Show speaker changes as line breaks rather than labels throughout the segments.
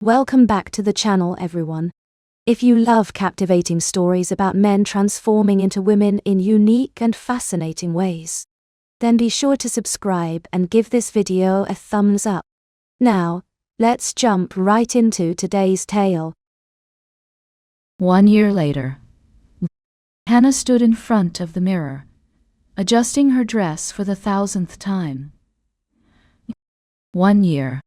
Welcome back to the channel, everyone. If you love captivating stories about men transforming into women in unique and fascinating ways, then be sure to subscribe and give this video a thumbs up. Now, let's jump right into today's tale.
1 year later, Hannah stood in front of the mirror, adjusting her dress for the 1000th time. 1 year.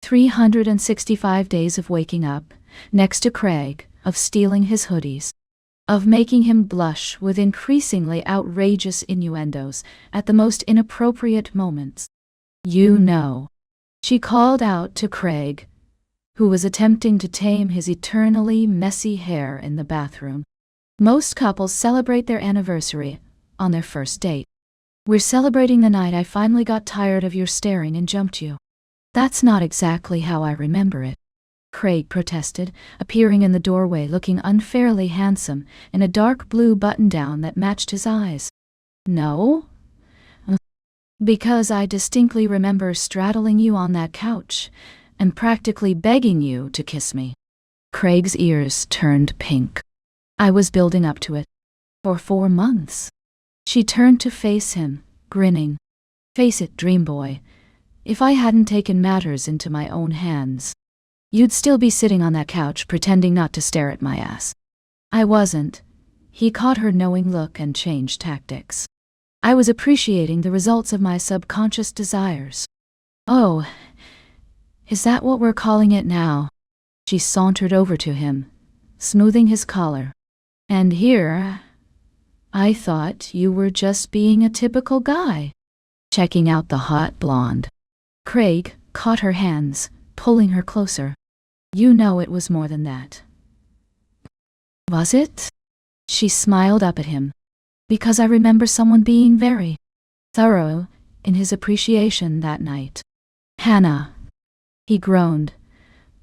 365 days of waking up next to Craig, of stealing his hoodies, of making him blush with increasingly outrageous innuendos at the most inappropriate moments. "You know," she called out to Craig, who was attempting to tame his eternally messy hair in the bathroom. "Most couples celebrate their anniversary on their first date. We're celebrating the night I finally got tired of your staring and jumped you." "That's not exactly how I remember it," Craig protested, appearing in the doorway looking unfairly handsome in a dark blue button-down that matched his eyes. "No? Because I distinctly remember straddling you on that couch and practically begging you to kiss me." Craig's ears turned pink. "I was building up to it. For 4 months." She turned to face him, grinning. "Face it, dream boy. If I hadn't taken matters into my own hands, you'd still be sitting on that couch pretending not to stare at my ass." "I wasn't." He caught her knowing look and changed tactics. "I was appreciating the results of my subconscious desires." "Oh, is that what we're calling it now?" She sauntered over to him, smoothing his collar. "And here, I thought you were just being a typical guy, checking out the hot blonde." Craig caught her hands, pulling her closer. "You know it was more than that." "Was it?" She smiled up at him. "Because I remember someone being very thorough in his appreciation that night." "Hannah," he groaned,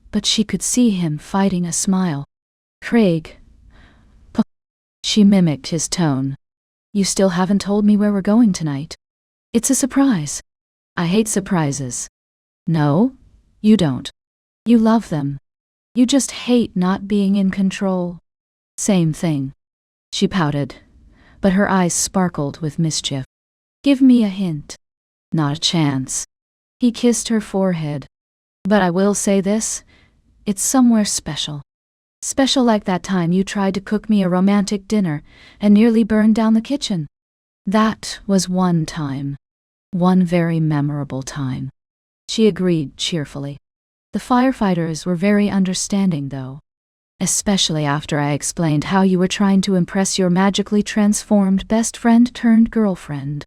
but she could see him fighting a smile. "Craig." She mimicked his tone. "You still haven't told me where we're going tonight." "It's a surprise." "I hate surprises." "No, you don't. You love them. You just hate not being in control." "Same thing." She pouted, but her eyes sparkled with mischief. "Give me a hint." "Not a chance." He kissed her forehead. "But I will say this, it's somewhere special. Special like that time you tried to cook me a romantic dinner and nearly burned down the kitchen." "That was one time. One very memorable time." She agreed cheerfully. "The firefighters were very understanding, though. Especially after I explained how you were trying to impress your magically transformed best friend turned girlfriend."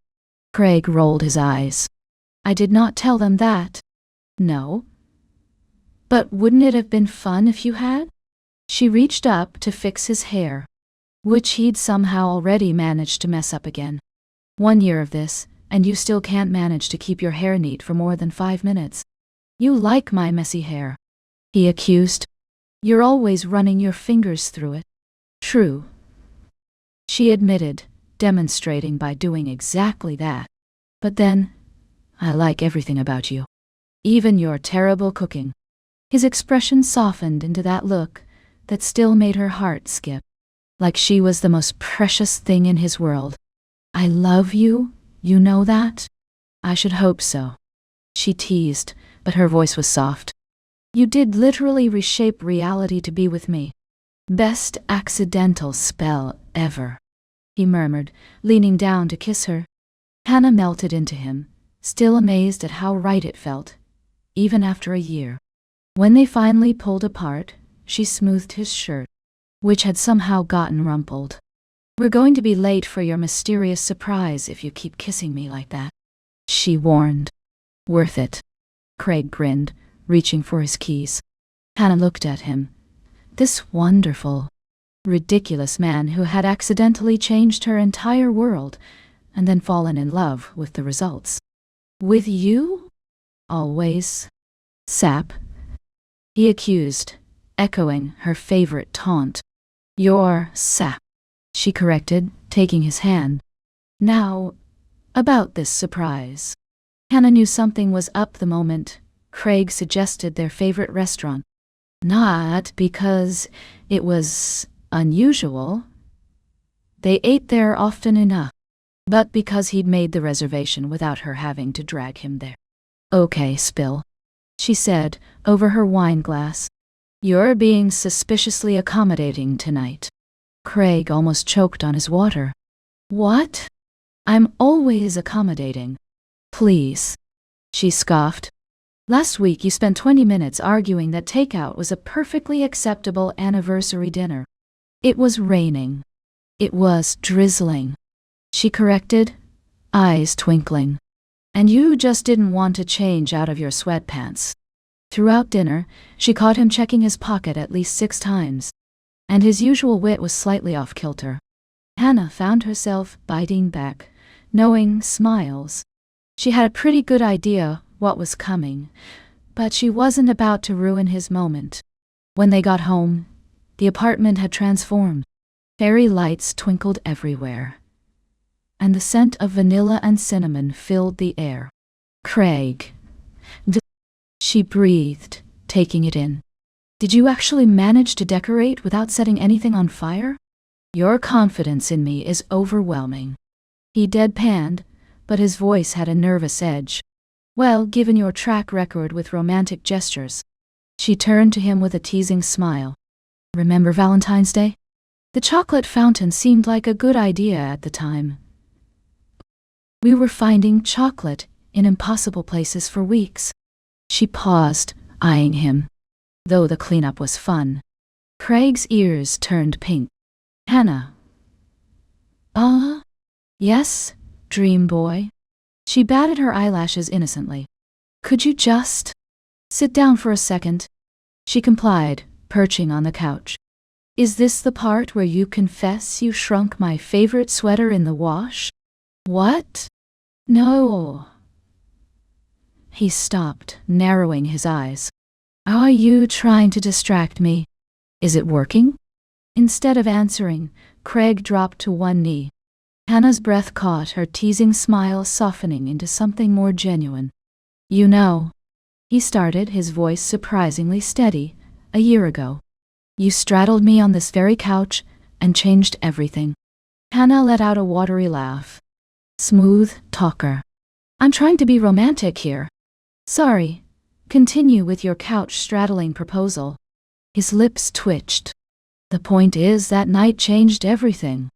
Craig rolled his eyes. "I did not tell them that." "No? But wouldn't it have been fun if you had?" She reached up to fix his hair, which he'd somehow already managed to mess up again. 1 year of this, and you still can't manage to keep your hair neat for more than 5 minutes. "You like my messy hair," he accused. "You're always running your fingers through it." "True," she admitted, demonstrating by doing exactly that. "But then, I like everything about you. Even your terrible cooking." His expression softened into that look that still made her heart skip, like she was the most precious thing in his world. "I love you. You know that?" "I should hope so," she teased, but her voice was soft. "You did literally reshape reality to be with me. Best accidental spell ever," he murmured, leaning down to kiss her. Hannah melted into him, still amazed at how right it felt, even after a year. When they finally pulled apart, she smoothed his shirt, which had somehow gotten rumpled. "We're going to be late for your mysterious surprise if you keep kissing me like that," she warned. "Worth it." Craig grinned, reaching for his keys. Hannah looked at him. This wonderful, ridiculous man who had accidentally changed her entire world and then fallen in love with the results. "With you? Always." "Sap," he accused, echoing her favorite taunt. "You're sap," she corrected, taking his hand. "Now, about this surprise." Hannah knew something was up the moment Craig suggested their favorite restaurant. Not because it was unusual. They ate there often enough, but because he'd made the reservation without her having to drag him there. Okay, Spill, she said over her wine glass. You're being suspiciously accommodating tonight. Craig almost choked on his water. What? I'm always accommodating. Please, she scoffed. Last week you spent 20 minutes arguing that takeout was a perfectly acceptable anniversary dinner. It was raining. It was drizzling, she corrected, eyes twinkling. And you just didn't want to change out of your sweatpants. Throughout dinner, she caught him checking his pocket at least 6 times, and his usual wit was slightly off kilter. Hannah found herself biting back, knowing smiles. She had a pretty good idea what was coming, but she wasn't about to ruin his moment. When they got home, the apartment had transformed. Fairy lights twinkled everywhere, and the scent of vanilla and cinnamon filled the air. Craig, she breathed, taking it in. Did you actually manage to decorate without setting anything on fire? Your confidence in me is overwhelming. He deadpanned, but his voice had a nervous edge. Well, given your track record with romantic gestures. She turned to him with a teasing smile. Remember Valentine's Day? The chocolate fountain seemed like a good idea at the time. We were finding chocolate in impossible places for weeks. She paused, eyeing him, though the cleanup was fun. Craig's ears turned pink. Hannah. Yes, dream boy. She batted her eyelashes innocently. Could you just sit down for a second? She complied, perching on the couch. Is this the part where you confess you shrunk my favorite sweater in the wash? What? No. He stopped, narrowing his eyes. Are you trying to distract me? Is it working? Instead of answering, Craig dropped to one knee. Hannah's breath caught her teasing smile softening into something more genuine. You know, he started, his voice surprisingly steady, a year ago. You straddled me on this very couch and changed everything. Hannah let out a watery laugh. Smooth talker. I'm trying to be romantic here. Sorry. Continue with your couch straddling proposal. His lips twitched. The point is that night changed everything.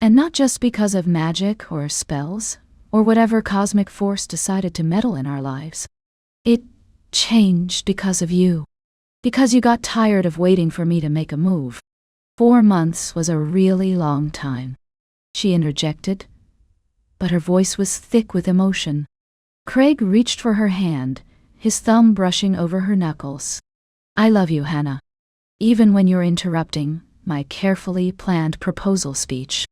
And not just because of magic or spells, or whatever cosmic force decided to meddle in our lives. It changed because of you. Because you got tired of waiting for me to make a move. 4 months was a really long time, she interjected, but her voice was thick with emotion. Craig reached for her hand, his thumb brushing over her knuckles. I love you, Hannah. Even when you're interrupting my carefully planned proposal speech.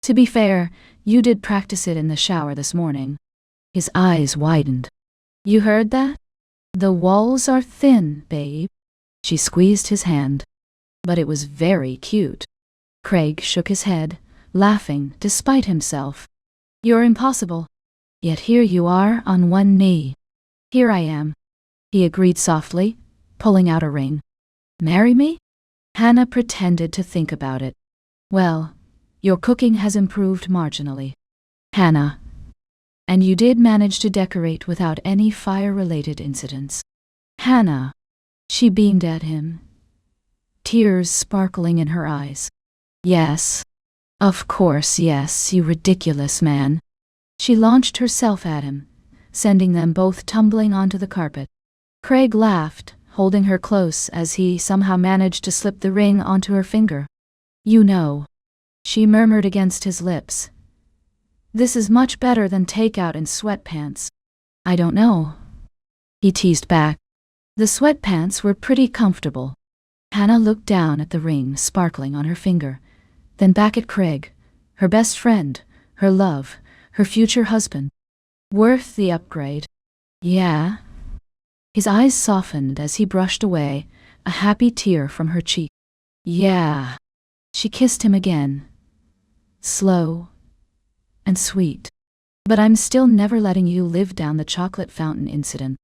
To be fair, you did practice it in the shower this morning. His eyes widened. You heard that? The walls are thin, babe. She squeezed his hand. But it was very cute. Craig shook his head, laughing despite himself. You're impossible. Yet here you are on one knee. Here I am, he agreed softly, pulling out a ring. Marry me? Hannah pretended to think about it. Well, your cooking has improved marginally. Hannah. And you did manage to decorate without any fire-related incidents. Hannah. She beamed at him, tears sparkling in her eyes. Yes. Of course, yes, you ridiculous man. She launched herself at him, sending them both tumbling onto the carpet. Craig laughed, holding her close as he somehow managed to slip the ring onto her finger. You know, she murmured against his lips. This is much better than takeout in sweatpants. I don't know. He teased back. The sweatpants were pretty comfortable. Hannah looked down at the ring sparkling on her finger, then back at Craig, her best friend, her love, her future husband. Worth the upgrade. Yeah. His eyes softened as he brushed away, a happy tear from her cheek. Yeah. She kissed him again. Slow and sweet. But I'm still never letting you live down the chocolate fountain incident.